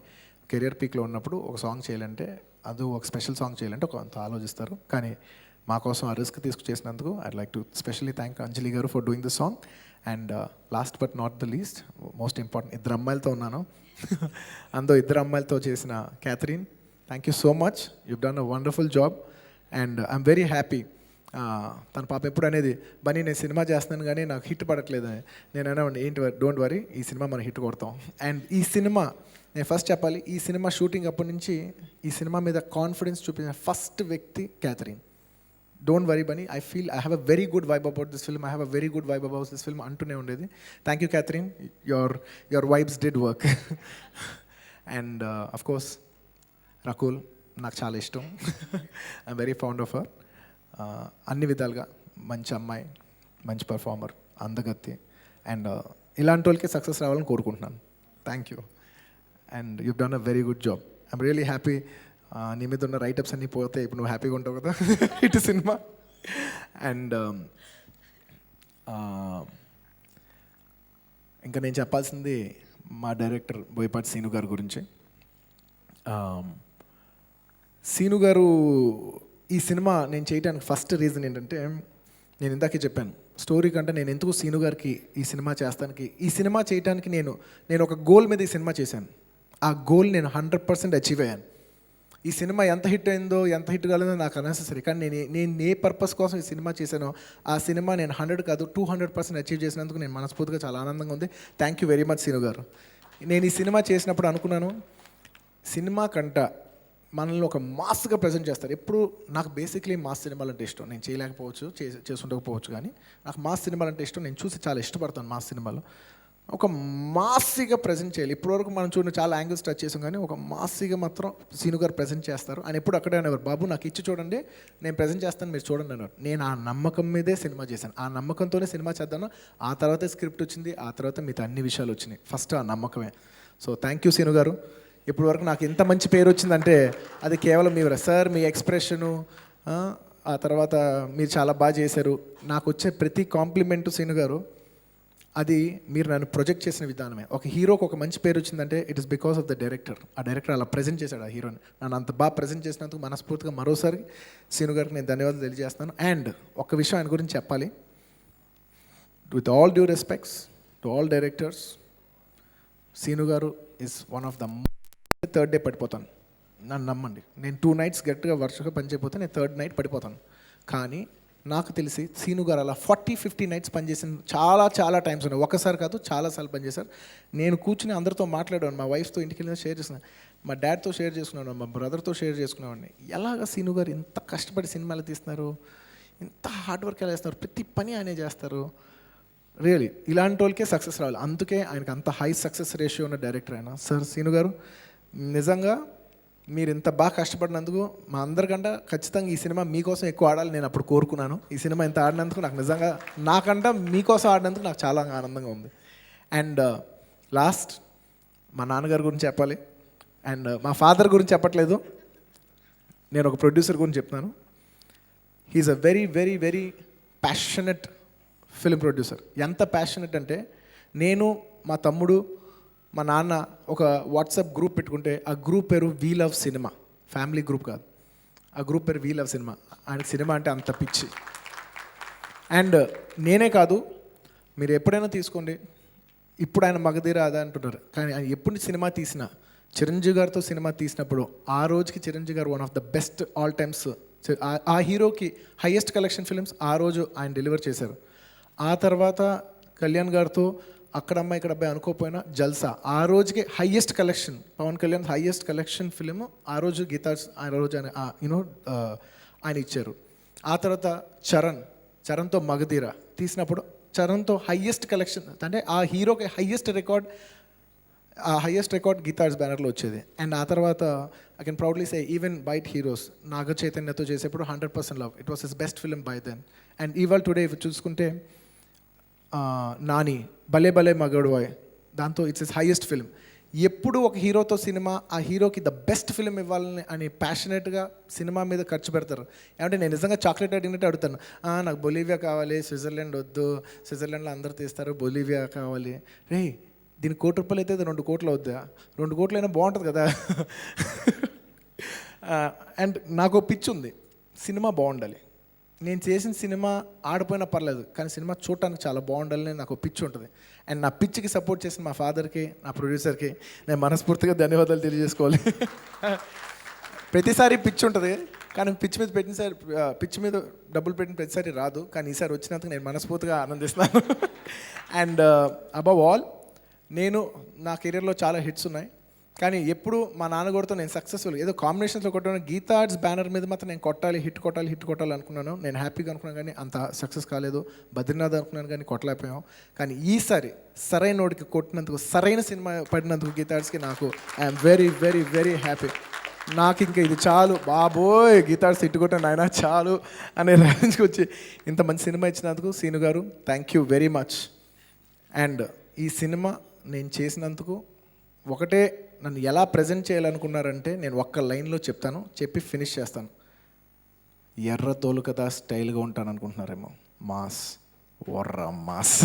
కెరియర్ పీక్లో ఉన్నప్పుడు ఒక సాంగ్ చేయాలంటే అది ఒక స్పెషల్ సాంగ్ చేయాలంటే కొంత ఆలోచిస్తారు. కానీ మా కోసం ఆ రిస్క్ చేసినందుకు I like to specially thank Anjali garu for doing the song. And last but not the least, most important, 2 అమ్మాయిలతో ఉన్నాను. అందులో 2 అమ్మాయిలతో చేసిన Catherine, thank you so much, you've done a wonderful job. And I'm very happy. తన పాప ఎప్పుడు అనేది, బన్నీ నేను సినిమా చేస్తున్నాను కానీ నాకు హిట్ పడట్లేదు. నేను అనేవాడిని, ఏంటి డోంట్ వరీ, ఈ సినిమా మనం హిట్ కొడతాం. అండ్ ఈ సినిమా నేను ఫస్ట్ చెప్పాలి, ఈ సినిమా షూటింగ్ అప్పటి నుంచి ఈ సినిమా మీద కాన్ఫిడెన్స్ చూపించిన ఫస్ట్ వ్యక్తి Catherine. Don't worry Bunny, I feel I have a very good vibe about this film, I have a very good vibe about this film అంటూనే ఉండేది. Thank you Catherine, your vibes did work. And of course Rakul నాకు చాలా ఇష్టం. I'm very found of her. అన్ని విధాలుగా మంచి అమ్మాయి, మంచి పర్ఫార్మర్, అందగత్తి. అండ్ ఇలాంటి వాళ్ళకి సక్సెస్ రావాలని కోరుకుంటున్నాను. Thank you. And you've done a very good job. I'm really happy. నీ మీద ఉన్న రైటప్స్ అన్నీ పోతే ఇప్పుడు నువ్వు హ్యాపీగా ఉంటావు కదా ఇటు సినిమా. అండ్ ఇంకా నేను చెప్పాల్సింది మా డైరెక్టర్ బోయపాటి సీను గారి గురించి. సీను గారు ఈ సినిమా నేను చేయడానికి ఫస్ట్ రీజన్ ఏంటంటే, నేను ఇందాకే చెప్పాను స్టోరీ కంటే నేను ఎందుకు సీను గారికి ఈ సినిమా చేస్తానికి, ఈ సినిమా చేయడానికి నేను ఒక గోల్ మీద ఈ సినిమా చేశాను. ఆ గోల్ నేను 100% అచీవ్ అయ్యాను. ఈ సినిమా ఎంత హిట్ అయిందో ఎంత హిట్ కాలేదో నాకు అనెసెసరీ, కానీ నేను ఏ పర్పస్ కోసం ఈ సినిమా చేశానో ఆ సినిమా నేను 100 కాదు 200% అచీవ్ చేసినందుకు నేను మనస్ఫూర్తిగా చాలా ఆనందంగా ఉంది. Thank you very much Seenu గారు. నేను ఈ సినిమా చేసినప్పుడు అనుకున్నాను, సినిమా కంట మనల్ని ఒక మాస్గా ప్రజెంట్ చేస్తారు. ఎప్పుడు నాకు బేసిక్లీ మాస్ సినిమాలు అంటే ఇష్టం. నేను చేయలేకపోవచ్చు, చేసుండకపోవచ్చు, కానీ నాకు మాస్ సినిమాలు అంటే ఇష్టం. నేను చూసి చాలా ఇష్టపడతాను మాస్ సినిమాలు. ఒక మాస్గా ప్రజెంట్ చేయాలి. ఇప్పటివరకు మనం చూడండి చాలా యాంగిల్స్ టచ్ చేసాం, కానీ ఒక మాస్గా మాత్రం సీను గారు ప్రజెంట్ చేస్తారు. అని ఎప్పుడు అక్కడే అనేవారు, బాబు నాకు ఇచ్చి చూడండి, నేను ప్రజెంట్ చేస్తాను, మీరు చూడండి అన్నారు. నేను ఆ నమ్మకం మీదే సినిమా చేశాను. ఆ నమ్మకంతోనే సినిమా చేద్దాను. ఆ తర్వాత స్క్రిప్ట్ వచ్చింది, ఆ తర్వాత మిగతా అన్ని విషయాలు వచ్చినాయి. ఫస్ట్ ఆ నమ్మకమే. సో థ్యాంక్ యూ సీను గారు. ఇప్పటి వరకు నాకు ఎంత మంచి పేరు వచ్చిందంటే అది కేవలం మీ సార్, మీ ఎక్స్ప్రెషను, ఆ తర్వాత మీరు చాలా బాగా చేశారు. నాకు వచ్చే ప్రతి కాంప్లిమెంటు సీను గారు, అది మీరు నన్ను ప్రొజెక్ట్ చేసిన విధానమే. ఒక హీరోకి ఒక మంచి పేరు వచ్చిందంటే it is because of the director. ఆ డైరెక్టర్ అలా ప్రజెంట్ చేశాడు ఆ హీరోని. నన్ను అంత బాగా ప్రజెంట్ చేసినందుకు మనస్ఫూర్తిగా మరోసారి సీను గారికి నేను ధన్యవాదాలు తెలియజేస్తాను. అండ్ ఒక విషయం ఆయన గురించి చెప్పాలి. With all due respects to all directors, Seenu garu is one of the third day పడిపోతాను. నన్ను నమ్మండి, నేను 2 nights గట్టిగా వరుసగా పనిచేయకపోతే నేను థర్డ్ నైట్ పడిపోతాను. కానీ నాకు తెలిసి సీను గారు అలా 40-50 నైట్స్ పనిచేసిన చాలా టైమ్స్ ఉన్నాయి. ఒకసారి కాదు చాలాసార్లు పనిచేశారు. నేను కూర్చుని అందరితో మాట్లాడాను, మా వైఫ్తో ఇంటికి వెళ్ళిన షేర్ చేస్తున్నాను, మా డాడ్తో షేర్ చేసుకున్నాను, మా బ్రదర్తో షేర్ చేసుకునేవాడిని. ఎలాగ సీను గారు ఇంత కష్టపడి సినిమాలు తీస్తున్నారు, ఇంత హార్డ్ వర్క్ ఎలా చేస్తున్నారు, ప్రతి పని ఆయనే చేస్తారు. రియలీ ఇలాంటి వాళ్ళకే సక్సెస్ రావాలి. అందుకే ఆయనకు అంత హై సక్సెస్ రేషియో ఉన్న డైరెక్టర్ ఆయన. సార్ సీను గారు, నిజంగా మీరు ఇంత బాగా కష్టపడినందుకు మా అందరికంటే ఖచ్చితంగా ఈ సినిమా మీకోసం ఎక్కువ ఆడాలి నేను అప్పుడు కోరుకున్నాను. ఈ సినిమా ఇంత ఆడినందుకు నాకు నిజంగా నాకంటే మీకోసం ఆడినందుకు నాకు చాలా ఆనందంగా ఉంది. అండ్ లాస్ట్ మా నాన్నగారి గురించి చెప్పాలి. అండ్ మా ఫాదర్ గురించి చెప్పట్లేదు, నేను ఒక ప్రొడ్యూసర్ గురించి చెప్తున్నాను. He's a very passionate film producer. ఎంత ప్యాషనెట్ అంటే, నేను మా తమ్ముడు మా నాన్న ఒక వాట్సాప్ గ్రూప్ పెట్టుకుంటే ఆ గ్రూప్ పేరు we love cinema, family group కాదు, ఆ గ్రూప్ పేరు వీ లవ్ సినిమా. ఆయనకు సినిమా అంటే అంత పిచ్చి. అండ్ నేనే కాదు, మీరు ఎప్పుడైనా తీసుకోండి, ఇప్పుడు ఆయన మగధీర అదా అంటున్నారు, కానీ ఆయన ఎప్పుడు సినిమా తీసినా, చిరంజీవి గారితో సినిమా తీసినప్పుడు ఆ రోజుకి చిరంజీవి గారు one of the best all times. ఆ హీరోకి హైయెస్ట్ కలెక్షన్ ఫిల్మ్స్ ఆ రోజు ఆయన డెలివర్ చేశారు. ఆ తర్వాత కళ్యాణ్ గారితో అక్కడ అమ్మాయి ఇక్కడ అబ్బాయి అనుకోపోయినా జల్సా, ఆ రోజుకి highest collection, Pawan Kalyan highest collection film ఆ రోజు గీతార్స్ ఆ రోజు ఆయన ఆయన ఇచ్చారు. ఆ తర్వాత చరణ్తో మగధీర తీసినప్పుడు చరణ్తో హైయెస్ట్ కలెక్షన్, అంటే ఆ హీరోకి హైయెస్ట్ రికార్డ్ గీతార్స్ బ్యానర్లో వచ్చేది. అండ్ ఆ తర్వాత I can proudly say even bite heroes Naga చైతన్యతో చేసేప్పుడు 100% love, it was his best film by then. And ఇవాళ టుడే చూసుకుంటే నాని భలే మగడు బాయ్, దాంతో ఇట్స్ హిస్ హైయెస్ట్ ఫిలిం. ఎప్పుడు ఒక హీరోతో సినిమా, ఆ హీరోకి ద బెస్ట్ ఫిలిం ఇవ్వాలని అని ప్యాషనెట్గా సినిమా మీద ఖర్చు పెడతారు. ఏమంటే నేను నిజంగా చాక్లెట్ అడిగినట్టు అడుగుతాను, నాకు బొలీవియా కావాలి, స్విట్జర్లాండ్ వద్దు, స్విట్జర్లాండ్లో అందరు తీస్తారు, బొలీవియా కావాలి. రే దీనికి ₹1 కోట్లు అయితే 2 కోట్లు అవుద్దా, 2 కోట్లు అయినా బాగుంటుంది కదా. అండ్ నాకు పిచ్చి ఉంది, సినిమా బాగుండాలి. నేను చేసిన సినిమా ఆడిపోయినా పర్లేదు, కానీ సినిమా చూడటానికి చాలా బాగుండాలని నాకు పిచ్చి ఉంటుంది. అండ్ నా పిచ్చికి సపోర్ట్ చేసిన మా ఫాదర్కి, నా ప్రొడ్యూసర్కి నేను మనస్ఫూర్తిగా ధన్యవాదాలు తెలియజేసుకోవాలి. ప్రతిసారి పిచ్చి ఉంటుంది, కానీ పిచ్చి మీద డబ్బులు పెట్టిన ప్రతిసారి రాదు, కానీ ఈసారి వచ్చినందుకు నేను మనస్ఫూర్తిగా ఆనందిస్తున్నాను. అండ్ అబవ్ ఆల్, నా కెరీర్లో చాలా హిట్స్ ఉన్నాయి, కానీ ఎప్పుడు మా నాన్నగారితో నేను సక్సెస్ఫుల్ ఏదో కాంబినేషన్స్లో కొట్టాను. గీతా ఆర్ట్స్ బ్యానర్ మీద మాత్రం నేను హిట్ కొట్టాలి అనుకున్నాను. నేను హ్యాపీగా అనుకున్నాను, కానీ అంత సక్సెస్ కాలేదు. బద్రీనాథ్ అనుకున్నాను, కానీ కొట్టలేకపోయాం. కానీ ఈసారి సరైన నోటికి కొట్టినందుకు, సరైన సినిమా పడినందుకు గీతా ఆర్ట్స్కి నాకు ఐఎమ్ వెరీ హ్యాపీ. నాకు ఇంకా ఇది చాలు బాబోయ్, గీతా ఆర్ట్స్ హిట్ కొట్టాను ఆయన చాలు అనే రేంజ్కి వచ్చి ఇంత మంచి సినిమా ఇచ్చినందుకు సీను గారు thank you very much. And ఈ సినిమా నేను చేసినందుకు ఒకటే, నన్ను ఎలా ప్రజెంట్ చేయాలనుకున్నారంటే నేను ఒక్క లైన్లో చెప్తాను, చెప్పి ఫినిష్ చేస్తాను. ఎర్ర తోలు కదా స్టైల్గా ఉంటాను అనుకుంటున్నారేమో, మాస్ వర్ర మాస్.